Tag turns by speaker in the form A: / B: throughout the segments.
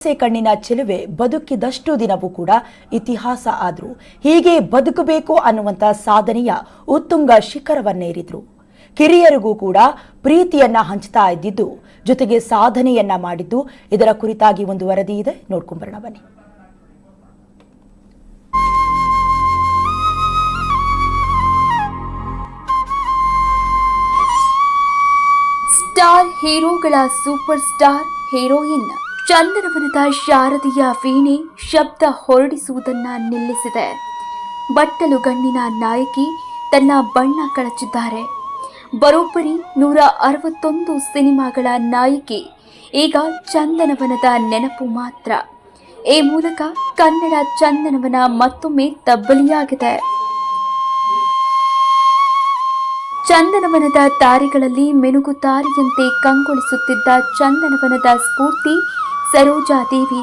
A: ಕಣ್ಣಿನ ಚೆಲುವೆ ಬದುಕಿದಷ್ಟು ದಿನವೂ ಕೂಡ ಇತಿಹಾಸ ಆದ್ರು ಹೀಗೆ ಬದುಕಬೇಕು ಅನ್ನುವಂತ ಸಾಧನೆಯ ಉತ್ತುಂಗ ಶಿಖರವನ್ನೇರಿದ್ರು. ಕಿರಿಯರಿಗೂ ಕೂಡ ಪ್ರೀತಿಯನ್ನ ಹಂಚ್ತಾ ಇದ್ದಿದ್ದು ಜೊತೆಗೆ ಸಾಧನೆಯನ್ನ ಮಾಡಿದ್ದು. ಇದರ ಕುರಿತಾಗಿ ಒಂದು ವರದಿ ಇದೆ, ನೋಡ್ಕೊಂಬರೋಣ ಬನ್ನಿ.
B: ಸ್ಟಾರ್ ಹೀರೋಗಳ ಸೂಪರ್ ಸ್ಟಾರ್ ಹೀರೋಯಿನ್ ಚಂದನವನದ ಶಾರದೆಯ ವೀಣೆ ಶಬ್ದ ಹೊರಡಿಸುವುದನ್ನ ನಿಲ್ಲಿಸಿದೆ. ಬಟ್ಟಲು ಗಣ್ಣಿನ ನಾಯಕಿ ತನ್ನ ಬಣ್ಣ ಕಳಚಿದ್ದಾರೆ. ಬರೋಬ್ಬರಿ 161 ಸಿನಿಮಾಗಳ ನಾಯಕಿ ಈಗ ಚಂದನವನದ ನೆನಪು ಮಾತ್ರ. ಈ ಮೂಲಕ ಕನ್ನಡ ಚಂದನವನ ಮತ್ತೊಮ್ಮೆ ತಬ್ಬಲಿಯಾಗಿದೆ. ಚಂದನವನದ ತಾರೆಗಳಲ್ಲಿ ಮಿನುಗುತಾರೆಯಂತೆ ಕಂಗೊಳಿಸುತ್ತಿದ್ದ ಚಂದನವನದ ಸ್ಫೂರ್ತಿ ಸರೋಜಾದೇವಿ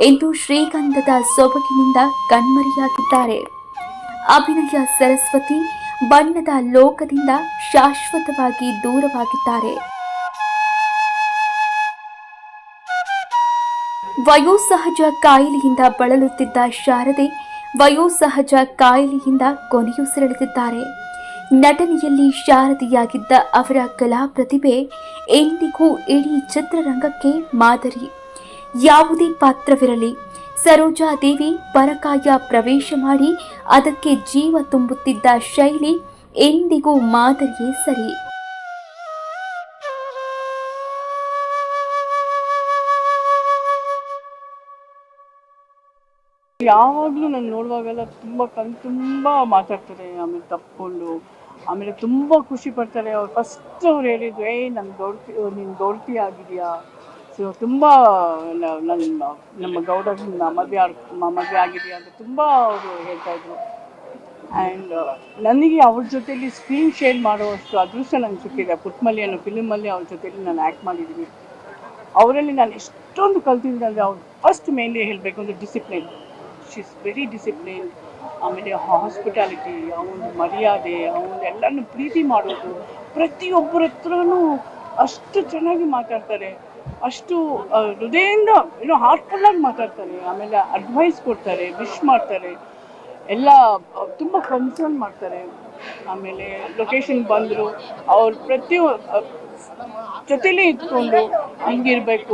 B: ಇಂದು ಶ್ರೀಗಂಧದ ಸೊಬಗಿನಿಂದ ಕಣ್ಮರೆಯಾಗಿದ್ದಾರೆ. ಅಭಿನಯ ಸರಸ್ವತಿ ಬಣ್ಣದ ಲೋಕದಿಂದ ಶಾಶ್ವತವಾಗಿ ದೂರವಾಗಿದ್ದಾರೆ. ವಯೋಸಹಜ ಕಾಯಿಲೆಯಿಂದ ಬಳಲುತ್ತಿದ್ದ ಶಾರದೆ ವಯೋಸಹಜ ಕಾಯಿಲೆಯಿಂದ ಕೊನೆಯುಸಿರೆಳೆದಿದ್ದಾರೆ. ನಟನೆಯಲ್ಲಿ ಶಾರದೆಯಾಗಿದ್ದ ಅವರ ಕಲಾ ಪ್ರತಿಭೆ ಎಂದಿಗೂ ಇಡೀ ಚಿತ್ರರಂಗಕ್ಕೆ ಮಾದರಿ. ಯಾವುದೇ ಪಾತ್ರವಿರಲಿ, ಸರೋಜಾದೇವಿ ಪರಕಾಯ ಪ್ರವೇಶ ಮಾಡಿ ಅದಕ್ಕೆ ಜೀವ ತುಂಬುತ್ತಿದ್ದ ಶೈಲಿ ಎಂದಿಗೂ ಮಾದರಿಯೇ ಸರಿ.
C: ಯಾವಾಗಲೂ ನಾನು ನೋಡುವಾಗೆಲ್ಲ ತುಂಬ ಮಾತಾಡ್ತಾರೆ, ಆಮೇಲೆ ತಪ್ಕೊಂಡು ಆಮೇಲೆ ತುಂಬ ಖುಷಿ ಪಡ್ತಾರೆ. ಅವ್ರು ಫಸ್ಟ್ ಅವ್ರು ಹೇಳಿದ್ರು, ನೀನು ದೊಡ್ತಿ ಆಗಿದೆಯಾ, ಸೊ ತುಂಬ ನಮ್ಮ ಗೌಡನ ಮದುವೆ ಆಗಿದೆಯಾ ಅಂತ ತುಂಬ ಅವರು ಹೇಳ್ತಾಯಿದ್ರು. ಆ್ಯಂಡ್ ನನಗೆ ಅವ್ರ ಜೊತೆಲಿ ಸ್ಕ್ರೀನ್ ಶೇರ್ ಮಾಡುವಷ್ಟು ಅದೃಷ್ಟ ನನಗೆ ಸಿಕ್ಕಿದೆ. ಪುಟ್ಮಲ್ಲಿ ಅನ್ನೋ ಫಿಲ್ಮಲ್ಲಿ ಅವ್ರ ಜೊತೆಲಿ ನಾನು ಆ್ಯಕ್ಟ್ ಮಾಡಿದ್ದೀನಿ. ಅವರಲ್ಲಿ ನಾನು ಎಷ್ಟೊಂದು ಕಲ್ತಿದ್ದೀನಿ ಅಂದರೆ, ಅವ್ರು ಫಸ್ಟ್ ಮೇನ್ಲಿ ಹೇಳಬೇಕು ಅಂದರೆ discipline. She is very discipline. ಆಮೇಲೆ ಹಾಸ್ಪಿಟಾಲಿಟಿ, ಅವನ ಮರ್ಯಾದೆ, ಅವನು ಎಲ್ಲರನ್ನೂ ಪ್ರೀತಿ ಮಾಡೋದು, ಪ್ರತಿಯೊಬ್ಬರ ಹತ್ರನೂ ಅಷ್ಟು ಚೆನ್ನಾಗಿ ಮಾತಾಡ್ತಾರೆ, ಅಷ್ಟು ಹೃದಯದಿಂದ ಹಾರ್ಟ್ಫುಲ್ಲಾಗಿ ಮಾತಾಡ್ತಾರೆ. ಆಮೇಲೆ ಅಡ್ವೈಸ್ ಕೊಡ್ತಾರೆ, ವಿಶ್ ಮಾಡ್ತಾರೆ, ಎಲ್ಲ ತುಂಬ ಕನ್ಸರ್ನ್ ಮಾಡ್ತಾರೆ. ಆಮೇಲೆ ಲೊಕೇಶನ್ ಬಂದರು ಅವ್ರು ಜೊತೆಲೇ ಇಟ್ಕೊಂಡು ಹಿಂಗಿರಬೇಕು,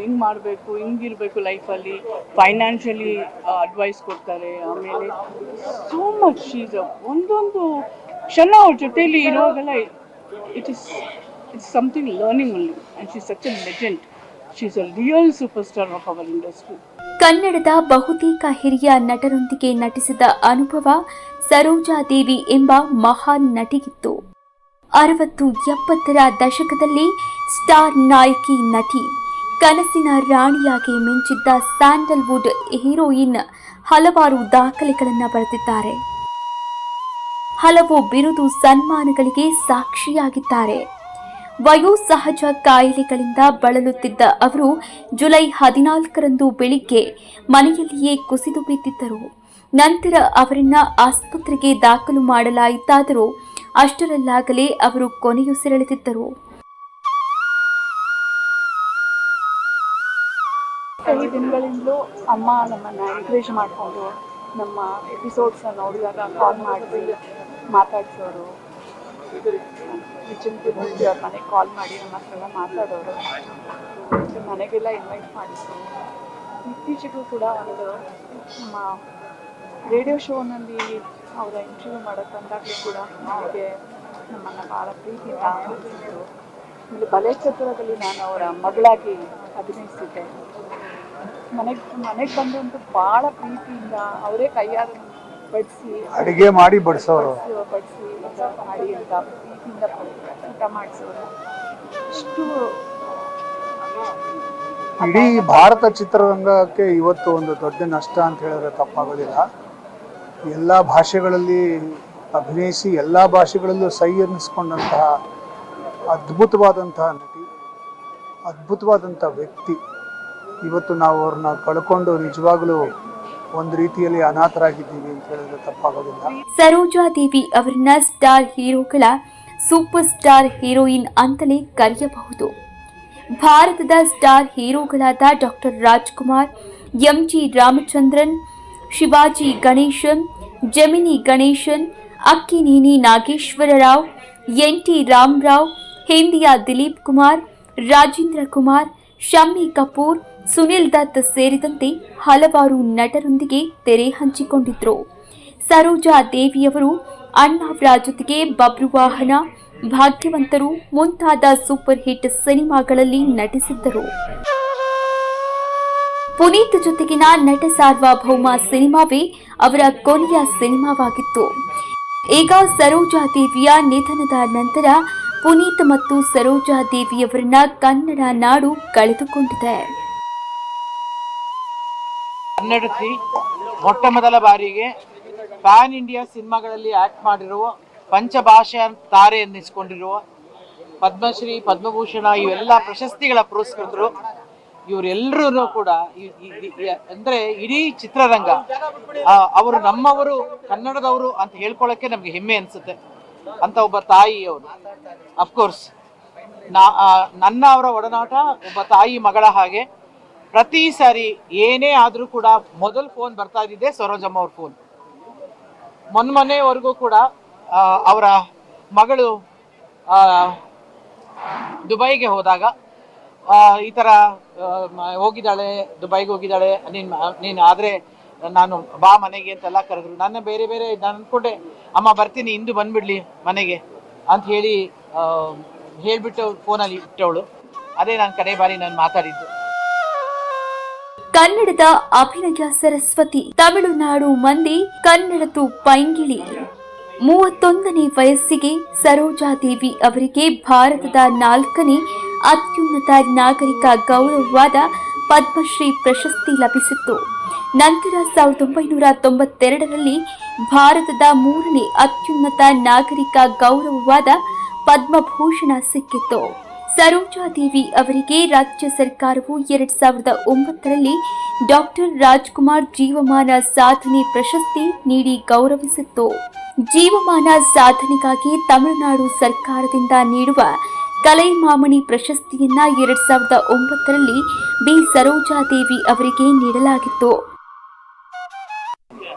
C: ಹಿಂಗೆ ಮಾಡಬೇಕು, ಹಿಂಗಿರಬೇಕು ಲೈಫಲ್ಲಿ, ಫೈನಾನ್ಷಿಯಲಿ ಅಡ್ವೈಸ್ ಕೊಡ್ತಾರೆ. ಆಮೇಲೆ ಸೋ ಮಚ್ ಒಂದೊಂದು ಕ್ಷಣ ಅವ್ರ ಜೊತೆಯಲ್ಲಿ ಇರುವಾಗೆಲ್ಲ it's something learning only. And she is such a legend. She is a real super star of our industry.
B: ಕನ್ನಡದ ಬಹುತೇಕ ಹಿರಿಯ ನಟರೊಂದಿಗೆ ನಟಿಸಿದ ಅನುಭವ ಸರೋಜಾದೇವಿ ಎಂಬ ಮಹಾನ್ ನಟಿಗಿತ್ತು. 60-70ರ ದಶಕದಲ್ಲಿ ಸ್ಟಾರ್ ನಾಯಕಿ ನಟಿ, ಕನಸಿನ ರಾಣಿಯಾಗಿ ಮಿಂಚಿದ್ದ ಸ್ಯಾಂಡಲ್ವುಡ್ ಹೀರೋಯಿನ್ ಹಲವಾರು ದಾಖಲೆಗಳನ್ನು ಬರೆದಿದ್ದಾರೆ. ಹಲವು ಬಿರುದು ಸನ್ಮಾನಗಳಿಗೆ ಸಾಕ್ಷಿಯಾಗಿದ್ದಾರೆ. ವಯೋಸಹಜ ಕಾಯಿಲೆಗಳಿಂದ ಬಳಲುತ್ತಿದ್ದ ಅವರು ಜುಲೈ 14ರಂದು ಬೆಳಿಗ್ಗೆ ಮನೆಯಲ್ಲಿಯೇ ಕುಸಿದು ಬಿದ್ದಿದ್ದರು. ನಂತರ ಅವರನ್ನ ಆಸ್ಪತ್ರೆಗೆ ದಾಖಲು ಮಾಡಲಾಯಿತಾದರೂ ಅಷ್ಟರಲ್ಲಾಗಲೇ ಅವರು ಕೊನೆಯುಸಿರೆಳೆದಿದ್ದರು.
C: ಕೆಲವು ದಿನಗಳಿಂದಲೂ ಅಮ್ಮ ನಮ್ಮನ್ನು ಎನ್ಕರೇಜ್ ಮಾಡಿಕೊಂಡು ನಮ್ಮ ಎಪಿಸೋಡ್ಸ್ನ ನೋಡಿದಾಗ ಕಾಲ್ ಮಾಡಿ ಮಾತಾಡ್ಸೋರು, ವಿಚಿಂತಿ ಮೂರ್ತಿ ಅವ್ರ ಮನೆಗೆ ಕಾಲ್ ಮಾಡಿ ನಮ್ಮ ಹತ್ರ ಮಾತಾಡೋರು, ಮನೆಗೆಲ್ಲ ಇನ್ವೈಟ್ ಮಾಡಿದ್ರು. ಇತ್ತೀಚೆಗೂ ಕೂಡ ಒಂದು ನಮ್ಮ ರೇಡಿಯೋ ಶೋನಲ್ಲಿ ಅವರ ಇಂಟರ್ವ್ಯೂ ಮಾಡೋಕ್ಕೆ ಬಂದಾಗಲೂ ಕೂಡ ನನಗೆ ನಮ್ಮನ್ನು ಭಾಳ ಪ್ರೀತಿಯಿಂದ ಆಹ್ವಾನಿಸಿದ್ರು. ಆಮೇಲೆ ಬಲೆ ಚತುರದಲ್ಲಿ ನಾನು ಅವರ ಮಗಳಾಗಿ ಅಭಿನಯಿಸಿದ್ದೆ. ಮನೆಗೆ ಬಂದಂತೂ ಭಾಳ ಪ್ರೀತಿಯಿಂದ ಅವರೇ ಕೈಯಾರ ಬಡಿಸಿ
D: ಅಡುಗೆ ಮಾಡಿ ಬಡಿಸೋರು,
C: ಬಡಿಸಿ ಮಾಡಿ ಅಂತ ಪ್ರೀತಿಯಿಂದ ಊಟ ಮಾಡಿಸೋರು. ಇಷ್ಟು
D: ಇಡೀ ಭಾರತ ಚಿತ್ರರಂಗಕ್ಕೆ ಇವತ್ತು ಒಂದು ದೊಡ್ಡ ನಷ್ಟ ಅಂತ ಹೇಳಿದ್ರೆ ತಪ್ಪಾಗೋದಿಲ್ಲ. ಎಲ್ಲ ಭಾಷೆಗಳಲ್ಲಿ ಅಭಿನಯಿಸಿ ಎಲ್ಲ ಭಾಷೆಗಳಲ್ಲೂ ಸೈ ಅನ್ನಿಸ್ಕೊಂಡಂತಹ ಅದ್ಭುತವಾದಂತಹ ನಟಿ, ಅದ್ಭುತವಾದಂಥ ವ್ಯಕ್ತಿ. ಇವತ್ತು ನಾವು ಅವ್ರನ್ನ ಕಳ್ಕೊಂಡು ನಿಜವಾಗ್ಲೂ ಒಂದು ರೀತಿಯಲ್ಲಿ ಅನಾಥರಾಗಿದ್ದೀವಿ ಅಂತ ಹೇಳಿದ್ರೆ ತಪ್ಪಾಗೋದಿಲ್ಲ.
B: ಸರೋಜಾದೇವಿ ಅವರನ್ನ ಸ್ಟಾರ್ ಹೀರೋಗಳ ಸೂಪರ್ ಸ್ಟಾರ್ ಹೀರೋಯಿನ್ ಅಂತಲೇ ಕರೆಯಬಹುದು. ಭಾರತದ ಸ್ಟಾರ್ ಹೀರೋಗಳಾದ doctor Rajkumar, MG Ramachandran, Shivaji Ganesan, Gemini Ganesan, Akkineni Nageswara Rao, NT. Ramarao, ಹಿಂದಿಯ ದಿಲೀಪ್ ಕುಮಾರ್, ರಾಜೇಂದ್ರ ಕುಮಾರ್, ಶಮ್ಮಿ ಕಪೂರ್, ಸುನಿಲ್ ದತ್ ಸೇರಿದಂತೆ ಹಲವಾರು ನಟರೊಂದಿಗೆ ತೆರೆ ಹಂಚಿಕೊಂಡಿದ್ರು. ಸರೋಜಾ ದೇವಿಯವರು ಅಣ್ಣಾವ್ರ ಜೊತೆಗೆ ಬಬ್ರುವಾಹನ, ಭಾಗ್ಯವಂತರು ಮುಂತಾದ ಸೂಪರ್ ಹಿಟ್ ಸಿನಿಮಾಗಳಲ್ಲಿ ನಟಿಸಿದ್ದರು. ಪುನೀತ್ ಜೊತೆಗಿನ ನಟ ಸಾರ್ವಭೌಮ ಸಿನಿಮಾವೇ ಅವರ ಕೊನೆಯ ಸಿನಿಮಾವಾಗಿತ್ತು. ಈಗ ಸರೋಜಾ ದೇವಿಯ ನಿಧನದ ನಂತರ ಪುನೀತ್ ಮತ್ತು ಸರೋಜಾ ದೇವಿಯವರನ್ನ ಕನ್ನಡ ನಾಡು ಕಳೆದುಕೊಂಡಿದೆ.
E: ಕನ್ನಡತಿ ಮೊಟ್ಟ ಮೊದಲ ಬಾರಿಗೆ ಪ್ಯಾನ್ ಇಂಡಿಯಾ ಸಿನಿಮಾಗಳಲ್ಲಿ ಆಕ್ಟ್ ಮಾಡಿರುವ ಪಂಚಭಾಷಾ ತಾರೆ ಎನ್ನಿಸಿಕೊಂಡಿರುವ ಪದ್ಮಶ್ರೀ, ಪದ್ಮಭೂಷಣ ಇವೆಲ್ಲ ಪ್ರಶಸ್ತಿಗಳ ಪುರಸ್ಕೃತರು. ಇವರೆಲ್ಲರೂ ಕೂಡ ಅಂದ್ರೆ ಇಡೀ ಚಿತ್ರರಂಗ ಅವರು ನಮ್ಮವರು, ಕನ್ನಡದವರು ಅಂತ ಹೇಳ್ಕೊಳ್ಳೋಕೆ ನಮ್ಗೆ ಹೆಮ್ಮೆ ಅನ್ಸುತ್ತೆ. ಅಂತ ಒಬ್ಬ ತಾಯಿ ಅವರು, ಅಫ್ಕೋರ್ಸ್ ನನ್ನ ಅವರ ಒಡನಾಟ ಒಬ್ಬ ತಾಯಿ ಮಗಳ ಹಾಗೆ. ಪ್ರತಿ ಸಾರಿ ಏನೇ ಆದ್ರೂ ಕೂಡ ಮೊದಲು ಫೋನ್ ಬರ್ತಾ ಇದ್ದಿದ್ದೆ ಸರೋಜಮ್ಮ ಅವ್ರ ಫೋನ್. ಮೊನ್ನೆವರೆಗೂ ಕೂಡ ಅವರ ಮಗಳು ದುಬೈಗೆ ಹೋದಾಗ ಈ ಥರ ಹೋಗಿದ್ದಾಳೆ, ದುಬೈಗೆ ಹೋಗಿದ್ದಾಳೆ, ನೀನು ಆದರೆ ನಾನು ಬಾ ಮನೆಗೆ ಅಂತೆಲ್ಲ ಕರೆದ್ರು. ನನ್ನ ಬೇರೆ ನಾನು ಅಂದ್ಕೊಂಡೆ ಅಮ್ಮ ಬರ್ತೀನಿ, ಇಂದು ಬಂದ್ಬಿಡ್ಲಿ ಮನೆಗೆ ಅಂತ ಹೇಳ್ಬಿಟ್ಟು ಫೋನಲ್ಲಿ ಇಟ್ಟವಳು. ಅದೇ ನಾನು ಕಡೆ ಬಾರಿ ನಾನು ಮಾತಾಡಿದ್ದು.
B: ಕನ್ನಡದ ಅಭಿನಯ ಸರಸ್ವತಿ, ತಮಿಳುನಾಡು ಮಂದಿ ಕನ್ನಡತು ಪೈಂಗಿಳಿ. 31ನೇ ವಯಸ್ಸಿಗೆ ಸರೋಜಾದೇವಿ ಅವರಿಗೆ ಭಾರತದ 4ನೇ ಅತ್ಯುನ್ನತ ನಾಗರಿಕ ಗೌರವವಾದ ಪದ್ಮಶ್ರೀ ಪ್ರಶಸ್ತಿ ಲಭಿಸಿತ್ತು. ನಂತರ 1992ರಲ್ಲಿ ಭಾರತದ 3ನೇ ಅತ್ಯುನ್ನತ ನಾಗರಿಕ ಗೌರವವಾದ ಪದ್ಮಭೂಷಣ ಸಿಕ್ಕಿತ್ತು. ಸರೋಜಾದೇವಿ ಅವರಿಗೆ ರಾಜ್ಯ ಸರ್ಕಾರವು 2009ರಲ್ಲಿ ಡಾಕ್ಟರ್ ರಾಜ್ಕುಮಾರ್ ಜೀವಮಾನ ಸಾಧನೆ ಪ್ರಶಸ್ತಿ ನೀಡಿ ಗೌರವಿಸಿತ್ತು. ಜೀವಮಾನ ಸಾಧನೆಗಾಗಿ ತಮಿಳುನಾಡು ಸರ್ಕಾರದಿಂದ ನೀಡುವ ಕಲೈಮಾಮಣಿ ಪ್ರಶಸ್ತಿಯನ್ನ 2009ರಲ್ಲಿ ಬಿ ಸರೋಜಾದೇವಿ ಅವರಿಗೆ ನೀಡಲಾಗಿತ್ತು.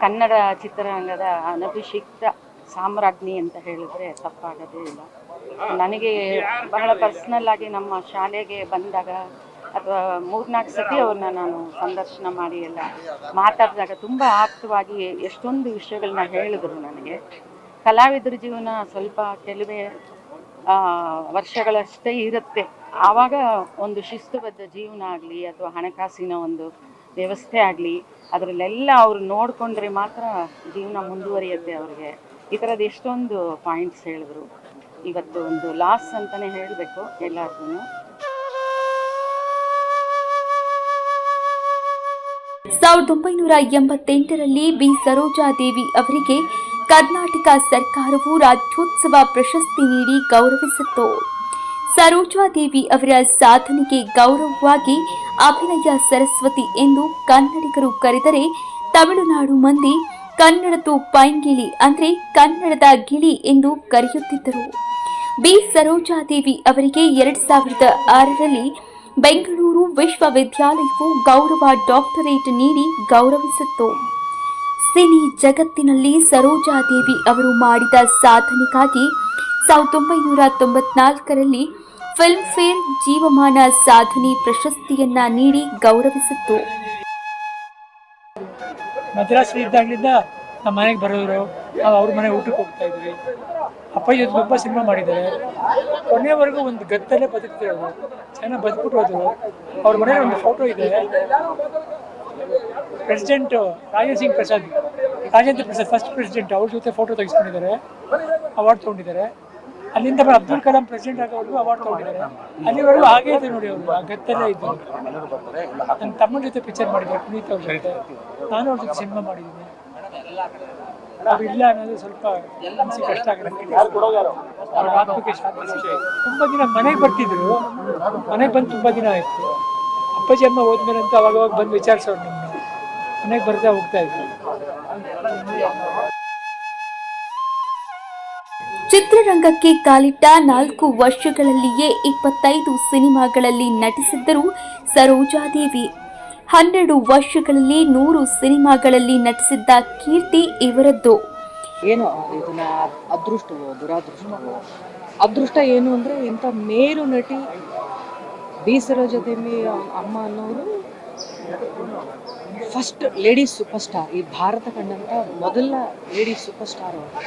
F: ಕನ್ನಡ ಚಿತ್ರರಂಗದ ಅನಭಿಷಿಕ್ತ ಸಾಮ್ರಾಜ್ಞಿ ಅಂತ ಹೇಳಿದ್ರೆ ತಪ್ಪಾಗೋದೇ ಇಲ್ಲ. ನನಗೆ ಬಹಳ ಪರ್ಸ್ನಲ್ ಆಗಿ ನಮ್ಮ ಶಾಲೆಗೆ ಬಂದಾಗ ಅಥವಾ 3-4 ಸತಿ ಅವ್ರನ್ನ ನಾನು ಸಂದರ್ಶನ ಮಾಡಿ ಎಲ್ಲ ಮಾತಾಡಿದಾಗ ತುಂಬ ಆಪ್ತವಾಗಿ ಎಷ್ಟೊಂದು ವಿಷಯಗಳನ್ನ ಹೇಳಿದ್ರು ನನಗೆ. ಕಲಾವಿದರ ಜೀವನ ಸ್ವಲ್ಪ ಕೆಲವೇ ವರ್ಷಗಳಷ್ಟೇ ಇರುತ್ತೆ. ಆವಾಗ ಒಂದು ಶಿಸ್ತುಬದ್ಧ ಜೀವನ ಆಗಲಿ ಅಥವಾ ಹಣಕಾಸಿನ ಒಂದು ವ್ಯವಸ್ಥೆ ಆಗಲಿ ಅದರಲ್ಲೆಲ್ಲ ಅವರು ನೋಡಿಕೊಂಡ್ರೆ ಮಾತ್ರ ಜೀವನ ಮುಂದುವರಿಯುತ್ತೆ ಅವ್ರಿಗೆ. ಈ ಥರದ್ದು ಎಷ್ಟೊಂದು ಪಾಯಿಂಟ್ಸ್ ಹೇಳಿದ್ರು. ಇವತ್ತು ಒಂದು ಲಾಸ್ ಅಂತಲೇ ಹೇಳಬೇಕು ಎಲ್ಲರಿಗೂ.
B: 1988ರಲ್ಲಿ ಬಿ ಸರೋಜಾದೇವಿ ಅವರಿಗೆ ಕರ್ನಾಟಕ ಸರ್ಕಾರವು ರಾಜ್ಯೋತ್ಸವ ಪ್ರಶಸ್ತಿ ನೀಡಿ ಗೌರವಿಸಿತ್ತು. ಸರೋಜಾದೇವಿ ಅವರ ಸಾಧನೆಗೆ ಗೌರವವಾಗಿ ಅಭಿನಯ ಸರಸ್ವತಿ ಎಂದು ಕನ್ನಡಿಗರು ಕರೆದರೆ, ತಮಿಳುನಾಡು ಮಂದಿ ಕನ್ನಡತು ಪೈಂಗಿಳಿ ಅಂದ್ರೆ ಕನ್ನಡದ ಗಿಳಿ ಎಂದು ಕರೆಯುತ್ತಿದ್ದರು. ಬಿ ಸರೋಜಾದೇವಿ ಅವರಿಗೆ 2006ರಲ್ಲಿ ಬೆಂಗಳೂರು ವಿಶ್ವವಿದ್ಯಾಲಯವು ಗೌರವ ಡಾಕ್ಟರೇಟ್ ನೀಡಿ ಗೌರವಿಸಿತ್ತು. ಸಿನಿ ಜಗತ್ತಿನಲ್ಲಿ ಸರೋಜಾದೇವಿ ಅವರು ಮಾಡಿದ ಸಾಧನೆಗಾಗಿ 1994ರಲ್ಲಿ ಫಿಲ್ಮ್ ಫೇರ್ ಜೀವಮಾನ ಸಾಧನೆ ಪ್ರಶಸ್ತಿಯನ್ನ ನೀಡಿ ಗೌರವಿಸಿತ್ತು.
G: ಮದ್ರಾಸಲ್ಲಿ ಇದ್ದಾಗಲಿಂದ ನಮ್ಮ ಮನೆಗೆ ಬರೋರು, ನಾವು ಅವ್ರ ಮನೆಗೆ ಊಟಕ್ಕೆ ಹೋಗ್ತಾ ಇದ್ವಿ. ಅಪ್ಪಾಜಿ ಜೊತೆ ತುಂಬ ಸಿನಿಮಾ ಮಾಡಿದ್ದಾರೆ. ಕೊನೆಯವರೆಗೂ ಒಂದು ಗತ್ತಲ್ಲೇ ಬದುಕ್ತಿರೋದು, ಚೆನ್ನಾಗಿ ಬದುಕ್ಬಿಟ್ಟು ಹೋದ್ರು. ಅವ್ರ ಮನೇಲಿ ಒಂದು ಫೋಟೋ ಇದೆ. President Rajendra Prasad first president, ಅವ್ರ ಜೊತೆ ಫೋಟೋ ತೆಗೆಸ್ಕೊಂಡಿದ್ದಾರೆ, ಅವಾರ್ಡ್ ತೊಗೊಂಡಿದ್ದಾರೆ. ಅಲ್ಲಿಂದ ಅಬ್ದುಲ್ ಕಲಾಂ ಪ್ರೆಸಿಡೆಂಟ್ ಆಗೋವರೆಗೂ ಅವಾರ್ಡ್ ತೊಗೊಂಡಿದ್ದಾರೆ. ಅಲ್ಲಿವರೆಗೂ ಹಾಗೇ ಇದೆ ನೋಡಿ, ಅವರು ಆ ಗತ್ತಲ್ಲೇ ಇದ್ದರು. ನನ್ನ ತಮ್ಮನ ಜೊತೆ ಪಿಕ್ಚರ್ ಮಾಡಿದ್ದಾರೆ, ಪುನೀತ್ ಅವ್ರ ಜೊತೆ. ನಾನು ಅವ್ರ ಜೊತೆ ಸಿನಿಮಾ ಮಾಡಿದ್ದೀನಿ. ಅವ್ರು ಇಲ್ಲ ಅನ್ನೋದು ಸ್ವಲ್ಪ ಮನಸ್ಸಿಗೆ ಕಷ್ಟ ಆಗುತ್ತೆ. ಅವ್ರ ಆತ್ಮಕ್ಕೆ ಶಾಂತಿ ಸಿಗುತ್ತೆ. ತುಂಬ ದಿನ ಮನೆಗೆ ಬರ್ತಿದ್ರು, ಮನೆಗೆ ಬಂದು ತುಂಬ ದಿನ ಆಯಿತು. ಅಪ್ಪಾಜಿ ಅಮ್ಮ ಹೋದ್ಮೇಲೆ ಅಂತ ಅವಾಗವಾಗ ಬಂದು ವಿಚಾರಿಸೋರು ನಮ್ಮನ್ನ. ಮನೆಗೆ ಬರ್ತಾ ಹೋಗ್ತಾ ಇದ್ರು.
B: ಚಿತ್ರರಂಗಕ್ಕೆ ಕಾಲಿಟ್ಟ 4 ವರ್ಷಗಳಲ್ಲಿಯೇ 25 ಸಿನಿಮಾಗಳಲ್ಲಿ ನಟಿಸಿದ್ದರು ಸರೋಜಾದೇವಿ. 12 ವರ್ಷಗಳಲ್ಲಿ 100 ಸಿನಿಮಾಗಳಲ್ಲಿ ನಟಿಸಿದ್ದ ಕೀರ್ತಿ ಇವರದ್ದು.
H: ಏನೋ ಇದನ್ನ ಅದೃಷ್ಟವೋ ದುರಾದೃಷ್ಟವೋ, ಅದೃಷ್ಟ ಏನು ಅಂದರೆ ಇಂಥ ಮೇರು ನಟಿ ಬಿ ಸರೋಜಾದೇವಿ ಅಮ್ಮ ಅನ್ನೋರು ಫಸ್ಟ್ ಲೇಡಿ ಸೂಪರ್ ಸ್ಟಾರ್, ಈ ಭಾರತ ಕಂಡಂಥ ಮೊದಲ ಲೇಡಿ ಸೂಪರ್ ಸ್ಟಾರ್ ಅವರು.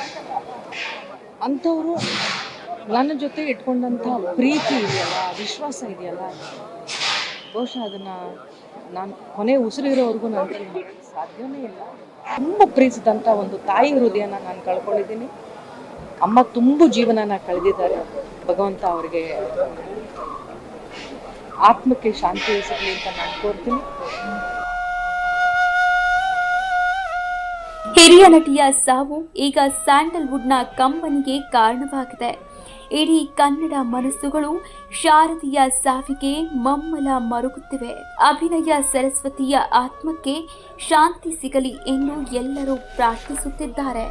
H: ಅಂಥವರು ನನ್ನ ಜೊತೆ ಇಟ್ಕೊಂಡಂಥ ಪ್ರೀತಿ ಇದೆಯಲ್ಲ, ವಿಶ್ವಾಸ ಇದೆಯಲ್ಲ, ಬಹುಶಃ ಅದನ್ನು ನಾನು ಕೊನೆ ಉಸಿರಿರೋವರೆಗೂ ನಾನು ಮಾಡೋಕ್ಕೆ ಸಾಧ್ಯವೇ ಇಲ್ಲ. ತುಂಬ ಪ್ರೀತಿಸಿದಂಥ ಒಂದು ತಾಯಿ ಹೃದಯನ ನಾನು ಕಳ್ಕೊಂಡಿದ್ದೀನಿ. ಅಮ್ಮ ತುಂಬ ಜೀವನನ ಕಳೆದಿದ್ದಾರೆ. ಭಗವಂತ ಅವರಿಗೆ ಆತ್ಮಕ್ಕೆ ಶಾಂತಿ ಸಿಗಲಿ ಅಂತ ನಾನು ಕೋರ್ತೀನಿ.
B: ಹಿರಿಯ ನಟಿಯ ಸಾವು ಈಗ ಸ್ಯಾಂಡಲ್ವುಡ್ನ ಕಂಬನಿಗೆ ಕಾರಣವಾಗಿದೆ. ಇಡೀ ಕನ್ನಡ ಮನಸ್ಸುಗಳು ಶಾರದೆಯ ಸಾವಿಗೆ ಮಮ್ಮಲ ಮರುಗುತ್ತಿವೆ. ಅಭಿನಯ ಸರಸ್ವತಿಯ ಆತ್ಮಕ್ಕೆ ಶಾಂತಿ ಸಿಗಲಿ ಎಂದು ಎಲ್ಲರೂ ಪ್ರಾರ್ಥಿಸುತ್ತಿದ್ದಾರೆ.